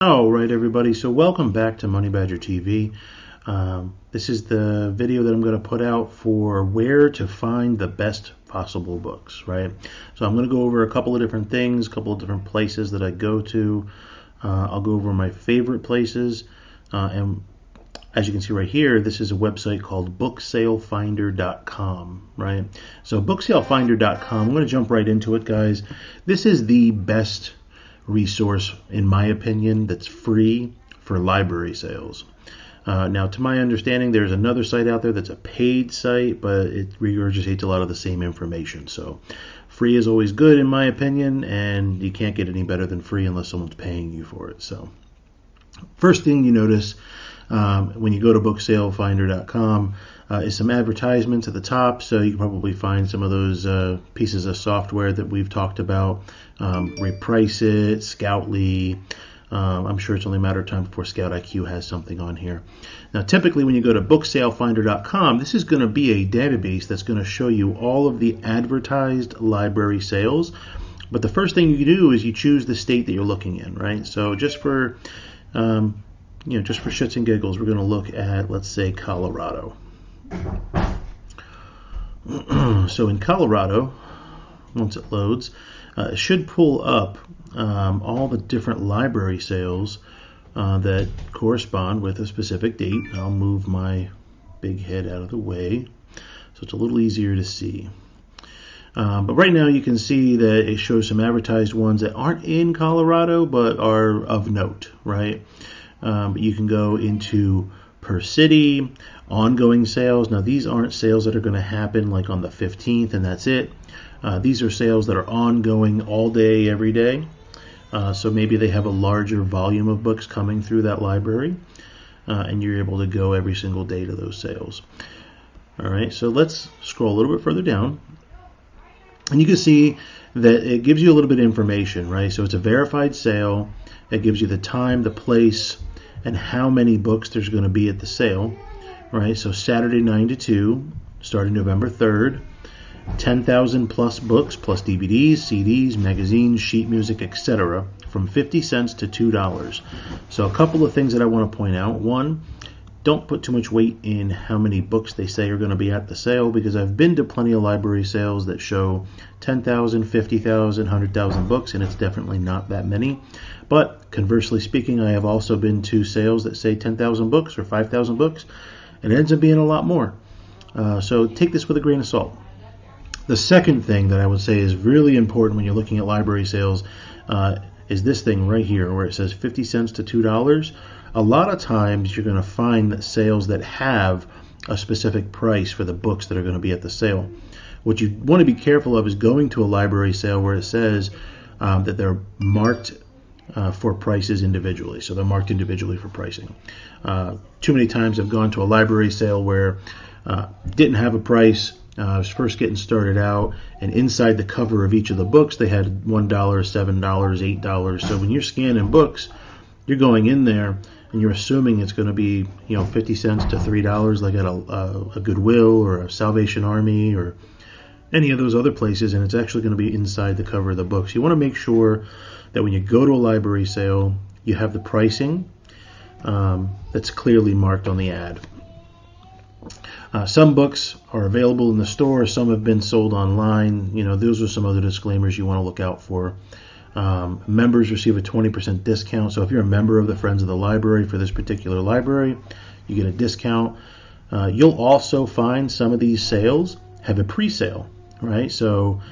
All right, everybody. So welcome back to Money Badger TV. This is the video that I'm going to put out for where to find the best possible books, right? So I'm going to go over a couple of different things, a couple of different places that I go to. I'll go over my favorite places. And as you can see right here, this is a website called Booksalefinder.com, right? So Booksalefinder.com, I'm going to jump right into it, guys. This is the best resource, in my opinion, that's free for library sales. Now, to my understanding, there's another site out there that's a paid site, but it regurgitates a lot of the same information. So free is always good, in my opinion, and you can't get any better than free unless someone's paying you for it. So first thing you notice when you go to Booksalefinder.com is some advertisements at the top, so you can probably find some of those pieces of software that we've talked about. Reprice it, Scoutly. I'm sure it's only a matter of time before ScoutIQ has something on here. Now, typically when you go to Booksalefinder.com, this is going to be a database that's going to show you all of the advertised library sales. But the first thing you do is you choose the state that you're looking in, right? So just for just for shits and giggles, we're going to look at, let's say, Colorado. So in Colorado, once it loads, it should pull up all the different library sales that correspond with a specific date. I'll move my big head out of the way so it's a little easier to see. But right now you can see that it shows some advertised ones that aren't in Colorado but are of note, right? You can go into per city, ongoing sales. Now these aren't sales that are going to happen like on the 15th and that's it. These are sales that are ongoing all day, every day. So maybe they have a larger volume of books coming through that library, and you're able to go every single day to those sales. All right, so let's scroll a little bit further down. And you can see that it gives you a little bit of information, right? So it's a verified sale. It gives you the time, the place, and how many books there's going to be at the sale, right? So Saturday 9 to 2, starting November 3rd, 10,000 plus books, plus DVDs, CDs, magazines, sheet music, etc., from 50 cents to $2. So a couple of things that I want to point out. One, don't put too much weight in how many books they say are going to be at the sale, because I've been to plenty of library sales that show 10,000, 50,000, 100,000 books, and it's definitely not that many. But conversely speaking, I have also been to sales that say 10,000 books or 5,000 books, and it ends up being a lot more. So take this with a grain of salt. The second thing that I would say is really important when you're looking at library sales is this thing right here where it says 50 cents to $2. A lot of times you're going to find that sales that have a specific price for the books that are going to be at the sale. What you want to be careful of is going to a library sale where it says that they're marked for prices individually. So they're marked individually for pricing. Too many times I've gone to a library sale where didn't have a price. I was first getting started out, and inside the cover of each of the books they had $1, $7, $8. So when you're scanning books, you're going in there and you're assuming it's going to be 50 cents to $3 like at a Goodwill or a Salvation Army or any of those other places, and it's actually going to be inside the cover of the books. You want to make sure that when you go to a library sale, you have the pricing that's clearly marked on the ad. Some books are available in the store, some have been sold online. Those are some other disclaimers you want to look out for. Members receive a 20% discount, so if you're a member of the Friends of the Library for this particular library, you get a discount. You'll also find some of these sales have a pre-sale, right? So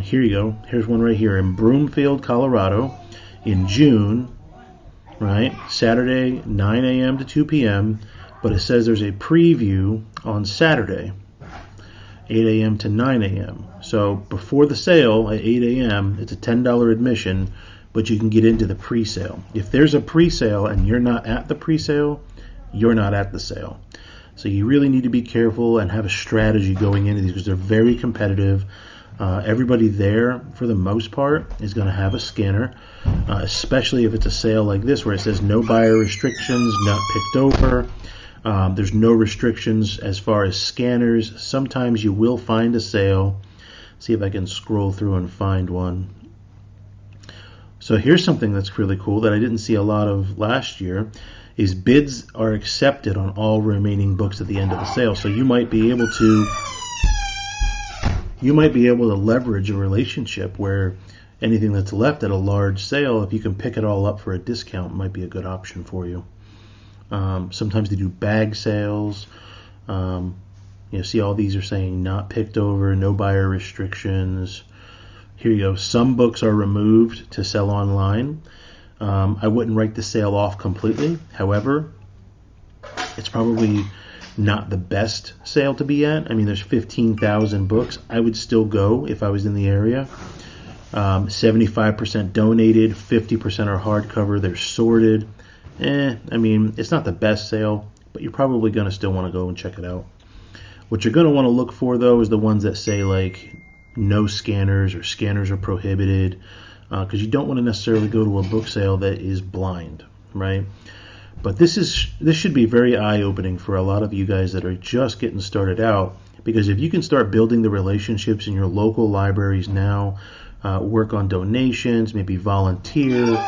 here you go. Here's one right here in Broomfield, Colorado in June, right? Saturday, 9 a.m. to 2 p.m., but it says there's a preview on Saturday, 8 a.m. to 9 a.m. So before the sale at 8 a.m., it's a $10 admission, but you can get into the pre-sale. If there's a pre-sale and you're not at the pre-sale, you're not at the sale. So you really need to be careful and have a strategy going into these because they're very competitive. Everybody there, for the most part, is going to have a scanner, especially if it's a sale like this where it says no buyer restrictions, not picked over. There's no restrictions as far as scanners. Sometimes you will find a sale. See if I can scroll through and find one. So here's something that's really cool that I didn't see a lot of last year, is bids are accepted on all remaining books at the end of the sale. So you might be able to leverage a relationship where anything that's left at a large sale, if you can pick it all up for a discount, might be a good option for you. Sometimes they do bag sales. See all these are saying not picked over, no buyer restrictions. Here you go. Some books are removed to sell online. I wouldn't write the sale off completely. However, it's probably not the best sale to be at. I mean, there's 15,000 books. I would still go if I was in the area. 75% donated, 50% are hardcover. They're sorted. I mean, it's not the best sale, but you're probably going to still want to go and check it out. What you're going to want to look for, though, is the ones that say, like, no scanners or scanners are prohibited, because you don't want to necessarily go to a book sale that is blind, right? But this should be very eye-opening for a lot of you guys that are just getting started out, because if you can start building the relationships in your local libraries now, work on donations, maybe volunteer,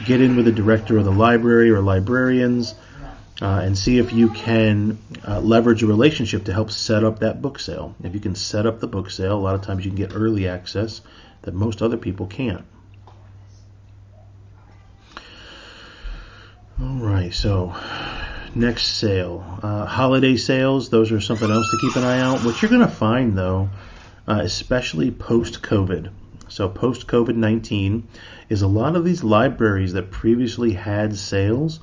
get in with the director of the library or librarians, and see if you can leverage a relationship to help set up that book sale. If you can set up the book sale, a lot of times you can get early access that most other people can't. All right, so next sale. Holiday sales, those are something else to keep an eye out. What you're going to find, though, especially post-COVID, so post-COVID-19, is a lot of these libraries that previously had sales,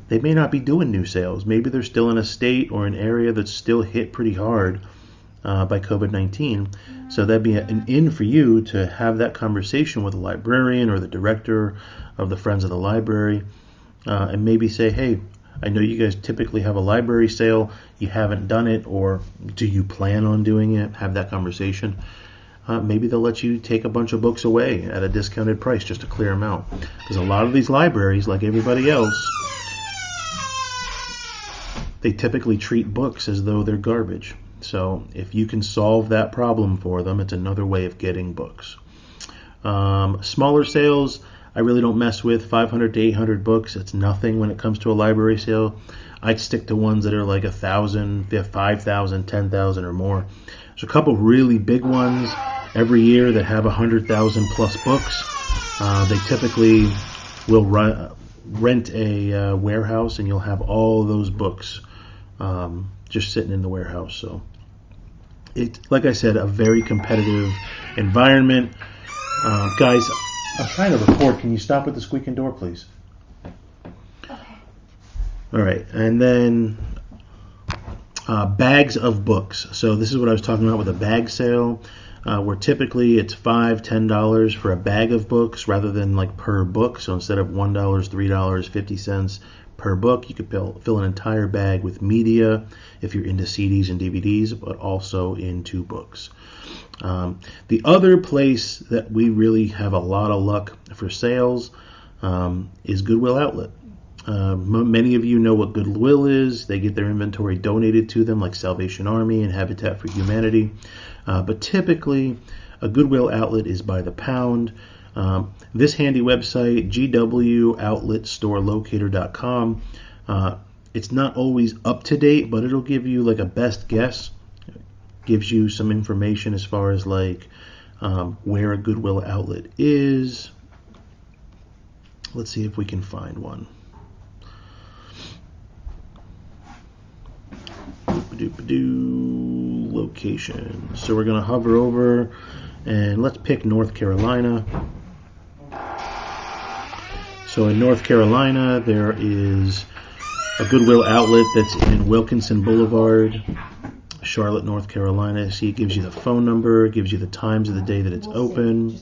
they may not be doing new sales. Maybe they're still in a state or an area that's still hit pretty hard by COVID-19. So that'd be an in for you to have that conversation with a librarian or the director of the Friends of the Library, and maybe say, hey, I know you guys typically have a library sale. You haven't done it, or do you plan on doing it? Have that conversation. Maybe they'll let you take a bunch of books away at a discounted price just to clear them out. Because a lot of these libraries, like everybody else, they typically treat books as though they're garbage. So if you can solve that problem for them, it's another way of getting books. Smaller sales, I really don't mess with. 500 to 800 books, it's nothing when it comes to a library sale. I'd stick to ones that are like 1,000, 5,000, 10,000 or more. There's a couple really big ones every year that have 100,000 plus books. They typically will rent a warehouse, and you'll have all those books just sitting in the warehouse. So it's, like I said, a very competitive environment. Guys, I'm trying to record. Can you stop with the squeaking door, please? Okay. All right, and then bags of books. So this is what I was talking about with a bag sale, where typically it's $5, $10 for a bag of books rather than like per book. So instead of $1, $3, 50 cents per book, you could fill an entire bag with media if you're into CDs and DVDs, but also into books. The other place that we really have a lot of luck for sales is Goodwill Outlet. Many of you know what Goodwill is. They get their inventory donated to them, like Salvation Army and Habitat for Humanity. But typically, a Goodwill Outlet is by the pound. This handy website, GWOutletStoreLocator.com, it's not always up to date, but it'll give you like a best guess. It gives you some information as far as like where a Goodwill Outlet is. Let's see if we can find one. Location. So we're going to hover over and let's pick North Carolina. So in North Carolina, there is a Goodwill Outlet that's in Wilkinson Boulevard, Charlotte, North Carolina. See, it gives you the phone number, it gives you the times of the day that it's open.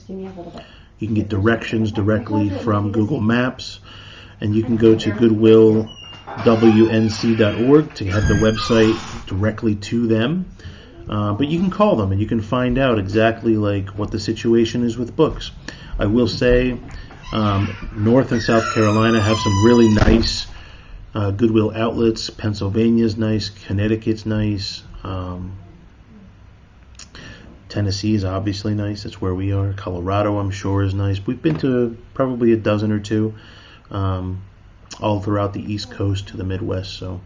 You can get directions directly from Google Maps, and you can go to goodwillwnc.org to have the website directly to them. But you can call them and you can find out exactly like what the situation is with books. I will say North and South Carolina have some really nice Goodwill outlets. Pennsylvania's nice, Connecticut's nice. Tennessee is obviously nice. That's where we are. Colorado, I'm sure, is nice. We've been to probably a dozen or two, all throughout the East Coast to the Midwest. So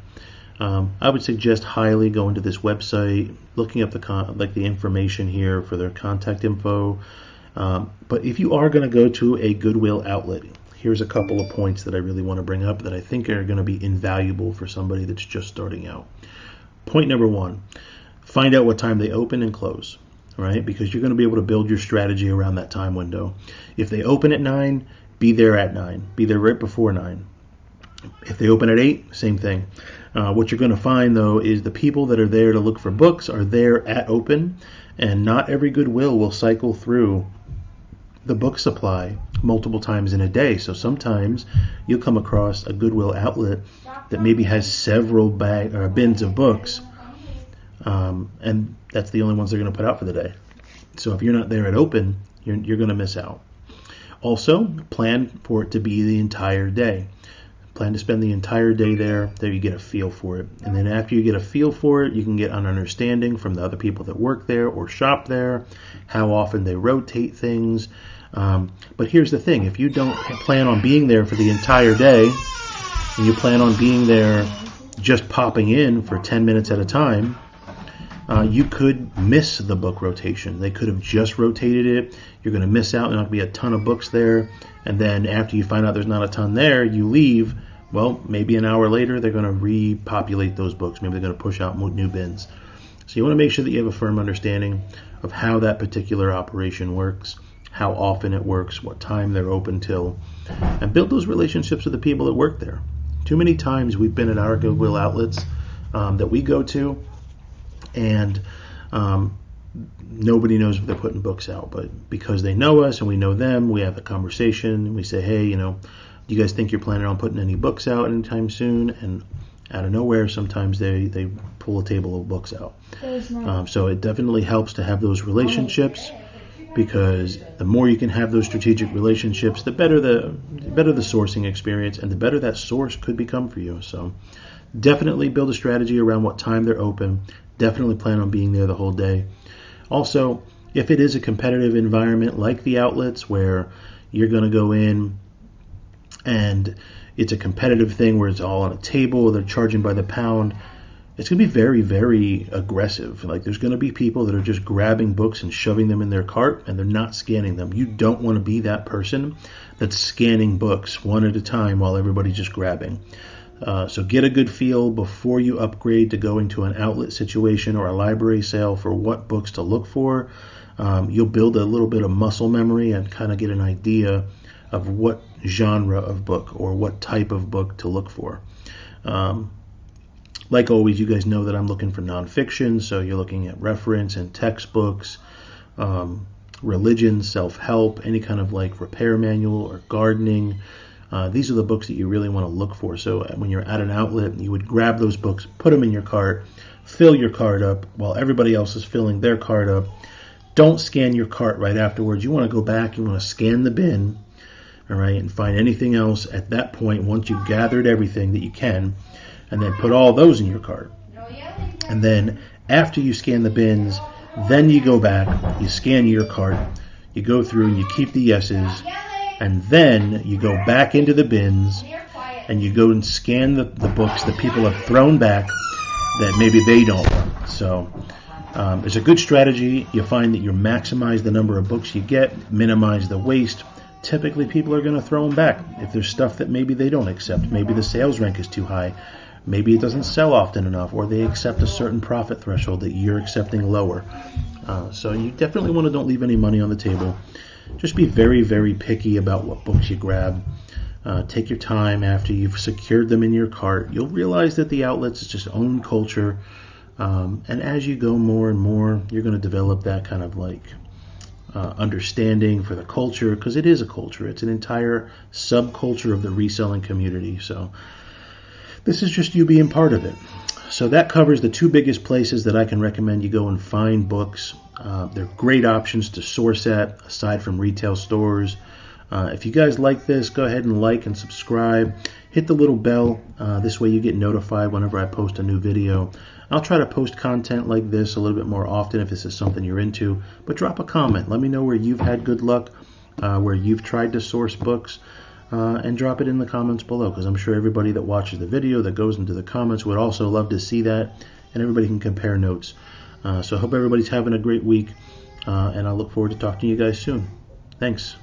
I would suggest highly going to this website, looking up the information here for their contact info. But if you are going to go to a Goodwill Outlet, here's a couple of points that I really want to bring up that I think are going to be invaluable for somebody that's just starting out. Point number one, find out what time they open and close, right? Because you're going to be able to build your strategy around that time window. If they open at 9, be there at 9. Be there right before 9. If they open at 8, same thing. What you're going to find, though, is the people that are there to look for books are there at open, and not every Goodwill will cycle through the book supply multiple times in a day. So sometimes you'll come across a Goodwill Outlet that maybe has several bins of books, and that's the only ones they're going to put out for the day. So if you're not there at open, you're going to miss out. Also, plan for it to be the entire day. Plan to spend the entire day there you get a feel for it. And then after you get a feel for it, you can get an understanding from the other people that work there or shop there, how often they rotate things. But here's the thing, if you don't plan on being there for the entire day, and you plan on being there just popping in for 10 minutes at a time, you could miss the book rotation. They could have just rotated it. You're going to miss out. There's not going to be a ton of books there. And then after you find out there's not a ton there, you leave. Well, maybe an hour later, they're going to repopulate those books. Maybe they're going to push out new bins. So you want to make sure that you have a firm understanding of how that particular operation works, how often it works, what time they're open till, and build those relationships with the people that work there. Too many times we've been at our Goodwill outlets that we go to, and nobody knows if they're putting books out. But because they know us and we know them, we have a conversation, and we say, hey, do you guys think you're planning on putting any books out anytime soon? And out of nowhere, sometimes they pull a table of books out. So it definitely helps to have those relationships, because the more you can have those strategic relationships, the better the sourcing experience, and the better that source could become for you. So definitely build a strategy around what time they're open. Definitely plan on being there the whole day. Also, if it is a competitive environment like the outlets where you're going to go in and it's a competitive thing where it's all on a table, they're charging by the pound, it's going to be very, very aggressive. Like, there's going to be people that are just grabbing books and shoving them in their cart, and they're not scanning them. You don't want to be that person that's scanning books one at a time while everybody's just grabbing. So get a good feel before you upgrade to going to an outlet situation or a library sale for what books to look for. You'll build a little bit of muscle memory and kind of get an idea of what genre of book or what type of book to look for. Like always, you guys know that I'm looking for nonfiction, so you're looking at reference and textbooks, religion, self-help, any kind of like repair manual or gardening. These are the books that you really want to look for. So when you're at an outlet, you would grab those books, put them in your cart, fill your cart up while everybody else is filling their cart up. Don't scan your cart right afterwards. You want to go back, you want to scan the bin, all right, and find anything else at that point once you've gathered everything that you can, and then put all those in your cart. And then after you scan the bins, then you go back, you scan your cart, you go through and you keep the yeses, and then you go back into the bins and you go and scan the books that people have thrown back that maybe they don't want. So it's a good strategy. You find that you maximize the number of books you get, minimize the waste. Typically people are going to throw them back if there's stuff that maybe they don't accept. Maybe the sales rank is too high. Maybe it doesn't sell often enough, or they accept a certain profit threshold that you're accepting lower. So you definitely don't leave any money on the table. Just be very, very picky about what books you grab. Take your time after you've secured them in your cart. You'll realize that the outlets is just own culture. And as you go more and more, you're going to develop that kind of like understanding for the culture, because it is a culture. It's an entire subculture of the reselling community. So this is just you being part of it. So that covers the two biggest places that I can recommend you go and find books. They're great options to source at, aside from retail stores. If you guys like this, go ahead and like and subscribe. hit the little bell. This way you get notified whenever I post a new video. I'll try to post content like this a little bit more often if this is something you're into. But drop a comment. Let me know where you've had good luck, where you've tried to source books, and drop it in the comments below, because I'm sure everybody that watches the video, that goes into the comments, would also love to see that, and everybody can compare notes. So I hope everybody's having a great week, and I look forward to talking to you guys soon. Thanks.